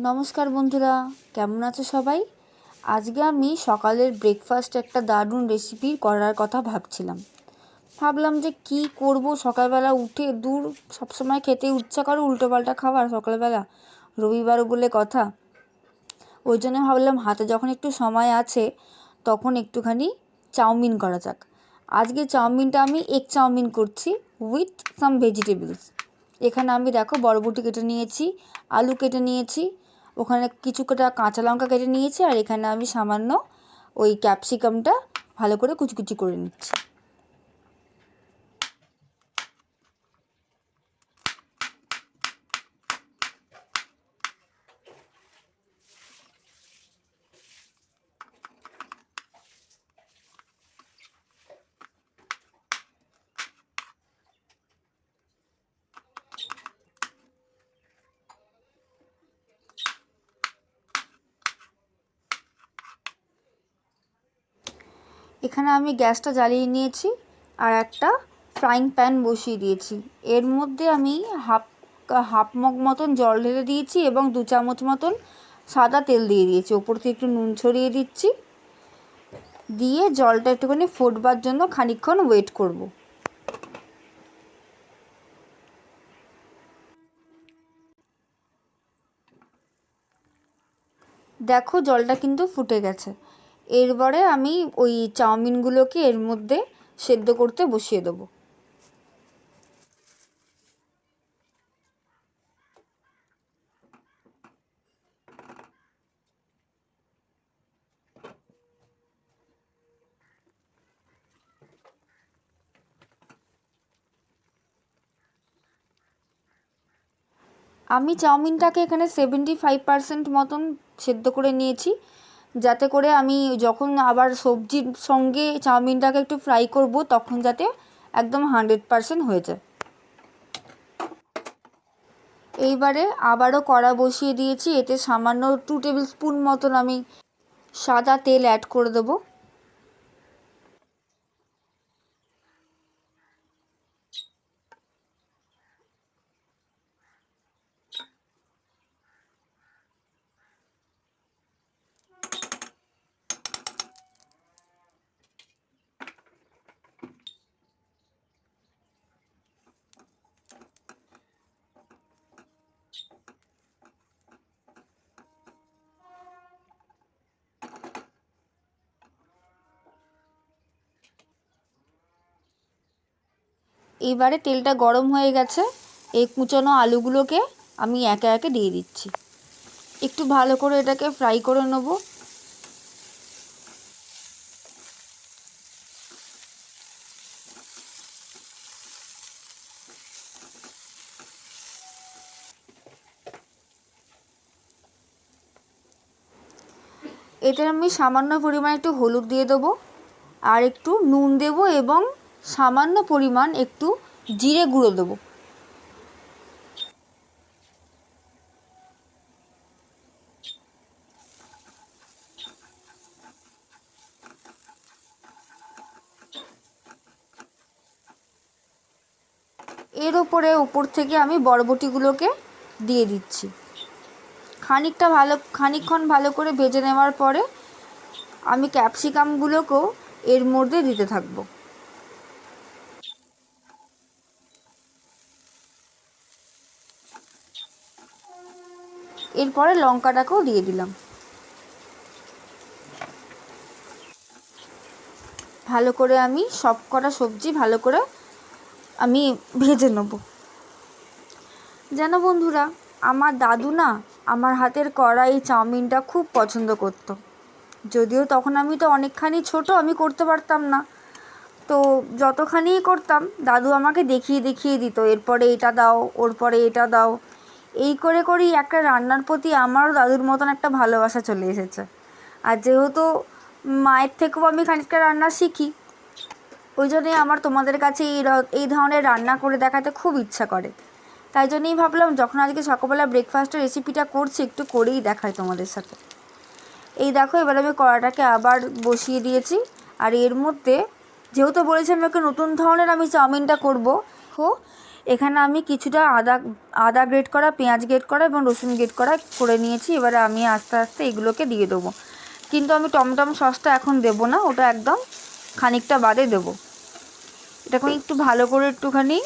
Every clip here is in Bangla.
নমস্কার বন্ধুরা, কেমন আছো সবাই? আজকে আমি সকালের ব্রেকফাস্ট একটা দারুণ রেসিপি করার কথা ভাবলাম যে কি করব সকালবেলা উঠে। সবসময় খেতে ইচ্ছা করে উল্টোপাল্টা খাবার সকালবেলা, রবিবার বলে কথা। ওই জন্য ভাবলাম হাতে যখন একটু সময় আছে তখন একটুখানি চাউমিন করা যাক। আজকে চাউমিনটা আমি এগ চাউমিন করছি উইথ সাম ভেজিটেবলস। এখানে আমি দেখো বরবটি কেটে নিয়েছি, আলু কেটে নিয়েছি, ওখানে কিছুটা কাঁচা লঙ্কা কেটে নিয়েছি, আর এখানে আমি সামান্য ওই ক্যাপসিকামটা ভালো করে কুচি করে নিচ্ছি। এখানে আমি গ্যাসটা জ্বালিয়ে নিয়েছি আর একটা ফ্রাইং প্যান বসিয়ে দিয়েছি। এর মধ্যে আমি হাফ মগ মতন জল ঢেলে দিয়েছি এবং 2 চামচ মতন সাদা তেল দিয়ে দিয়েছি। ওপর থেকে একটু নুন ছড়িয়ে দিচ্ছি, দিয়ে জলটা একটুখানি ফুটবার জন্য খানিকক্ষণ ওয়েট করব। দেখো জলটা কিন্তু ফুটে গেছে। এরপরে আমি ওই চাউমিনগুলোকে এর মধ্যে সেদ্ধ করতে বসিয়ে দেবো। আমি চাউমিনটাকে এখানে 75% মতন সেদ্ধ করে নিয়েছি, যাতে করে আমি যখন আবার সবজির সঙ্গে চাউমিনটাকে একটু ফ্রাই করব তখন যাতে একদম 100% হয়ে যায়। এইবারে আবারও কড়া বসিয়ে দিয়েছি, এতে সামান্য 2 টেবিল স্পুন মতন আমি সাদা তেল অ্যাড করে দেবো। এইবারে তেলটা গরম হয়ে গেছে, এই কুচনো আলুগুলোকে আমি একে একে দিয়ে দিচ্ছি। একটু ভালো করে এটাকে ফ্রাই করে নেব। এতে আমি সামান্য পরিমাণ একটু হলুদ দিয়ে দেবো, আর একটু নুন দেবো এবং সামান্য পরিমাণ একটু জিরে গুঁড়ো দেবো। এর উপর থেকে আমি বরবটিগুলোকে দিয়ে দিচ্ছি। খানিকক্ষণ ভালো করে ভেজে নেওয়ার পরে আমি ক্যাপসিকামগুলোকেও এর মধ্যে দিতে থাকবো। এরপরে লঙ্কাটাকেও দিয়ে দিলাম। ভালো করে আমি সব কটা সবজি ভালো করে আমি ভেজে নেব। জানো বন্ধুরা, আমার দাদু না আমার হাতের করা এই চাউমিনটা খুব পছন্দ করতো। যদিও তখন আমি তো অনেকখানি ছোট, আমি করতে পারতাম না। তো যতখানিই করতাম দাদু আমাকে দেখিয়ে দিত, এরপরে এটা দাও, ওর পরে এটা দাও। এই করেই একটা রান্নার প্রতি আমারও দাদুর মতন একটা ভালোবাসা চলে এসেছে। আর যেহেতু মায়ের থেকেও আমি খানিকটা রান্না শিখি, ওই জন্যই আমার তোমাদের কাছে এই ধরনের রান্না করে দেখাতে খুব ইচ্ছা করে। তাই জন্যই ভাবলাম যখন আজকে সকালবেলা ব্রেকফাস্টের রেসিপিটা করছি একটু করেই দেখাই তোমাদের সাথে। এই দেখো এবার আমি কড়াটাকে আবার বসিয়ে দিয়েছি, আর এর মধ্যে যেহেতু বলেছি আমি একটা নতুন ধরনের চাউমিনটা করবো, এখানে আমি কিছুটা আদা গ্রেট করা, পেঁয়াজ গ্রেট করা এবং রসুন গ্রেট করা করে নিয়েছি। এবারে আমি আস্তে আস্তে এগুলোকে দিয়ে দেবো, কিন্তু আমি টমটম সসটা এখন দেবো না, ওটা একদম খানিকটা বাদে দেবো। এটাকে একটু ভালো করে একটুখানি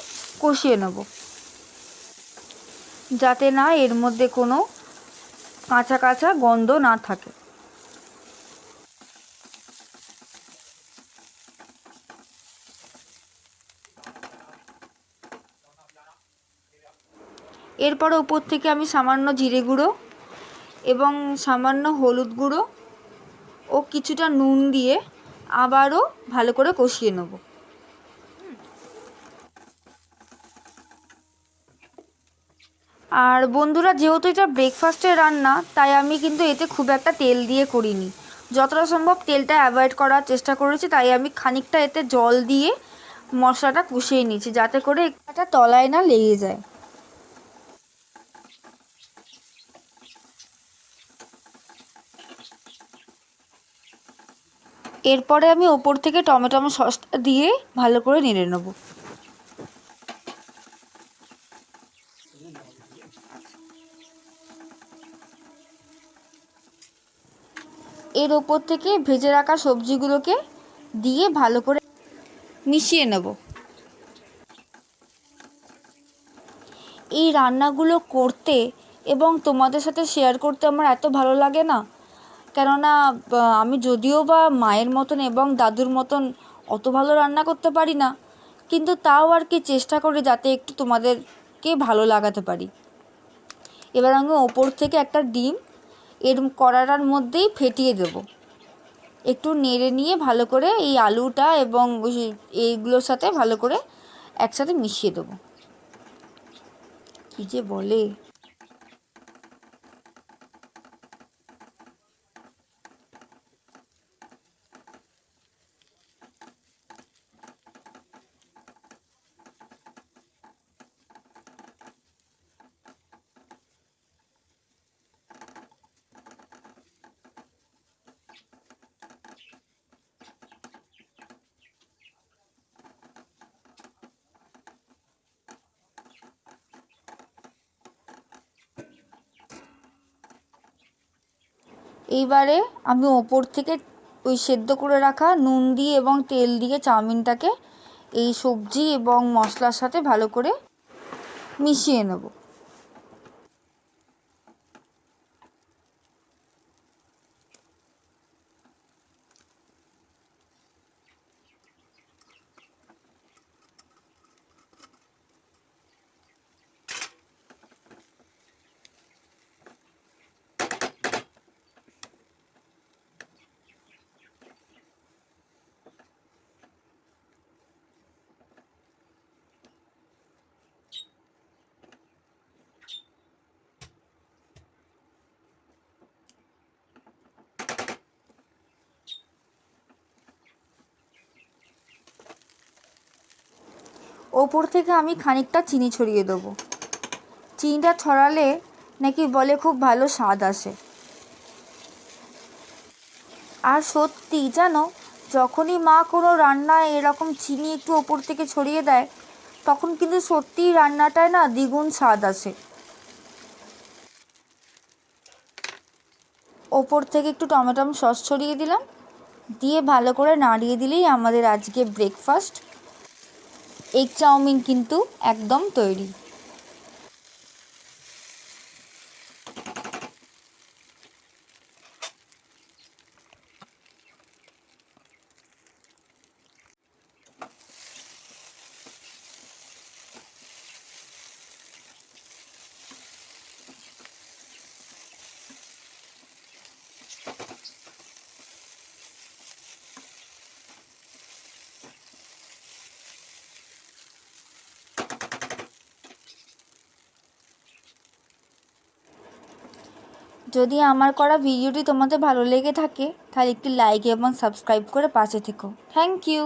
কষিয়ে নেব, যাতে না এর মধ্যে কোনো কাঁচা কাঁচা গন্ধ না থাকে। এরপরে উপর থেকে আমি সামান্য জিরে গুঁড়ো এবং সামান্য হলুদ গুঁড়ো ও কিছুটা নুন দিয়ে আবারও ভালো করে কষিয়ে নেব। আর বন্ধুরা, যেহেতু এটা ব্রেকফাস্টের রান্না, তাই আমি কিন্তু এতে খুব একটা তেল দিয়ে করিনি। যতটা সম্ভব তেলটা অ্যাভয়েড করার চেষ্টা করেছি, তাই আমি খানিকটা এতে জল দিয়ে মশলাটা কষিয়ে নিয়েছি, যাতে করে একটা তলায় না লেগে যায়। এরপরে আমি ওপর থেকে টমেটো সসটা দিয়ে ভালো করে নেড়ে নেব। এর ওপর থেকে ভেজে রাখা সবজিগুলোকে দিয়ে ভালো করে মিশিয়ে নেব। এই রান্নাগুলো করতে এবং তোমাদের সাথে শেয়ার করতে আমার এত ভালো লাগে না, কেননা আমি যদিও বা মায়ের মতন এবং দাদুর মতন অত ভালো রান্না করতে পারি না, কিন্তু তাও আর কি চেষ্টা করি যাতে একটু তোমাদেরকে ভালো লাগাতে পারি। এবার আমি ওপর থেকে একটা ডিম এর কড়াটার মধ্যেই ফেটিয়ে দেব। একটু নেড়ে নিয়ে ভালো করে এই আলুটা এবং এইগুলোর সাথে ভালো করে একসাথে মিশিয়ে দেবো। কী যে বলে! এইবারে আমি ওপর থেকে ওই সেদ্ধ করে রাখা নুন দিয়ে এবং তেল দিয়ে চাউমিনটাকে এই সবজি এবং মশলার সাথে ভালো করে মিশিয়ে নেব। ওপর থেকে আমি খানিকটা চিনি ছড়িয়ে দেবো। চিনিটা ছড়ালে নাকি বলে খুব ভালো স্বাদ আসে। আর সত্যি জানো, যখনই মা কোনো রান্নায় এরকম চিনি একটু ওপর থেকে ছড়িয়ে দেয়, তখন কিন্তু সত্যিই রান্নাটায় না দ্বিগুণ স্বাদ আসে। ওপর থেকে একটু টমেটো সস ছড়িয়ে দিলাম, দিয়ে ভালো করে নাড়িয়ে দিলেই আমাদের আজকে ব্রেকফাস্ট এগ চাউমিন কিন্তু একদম তৈরি। যদি আমার করা ভিডিওটি তোমাদের ভালো লেগে থাকে, তাহলে একটি লাইক এবং সাবস্ক্রাইব করে পাশে থেকো। Thank you.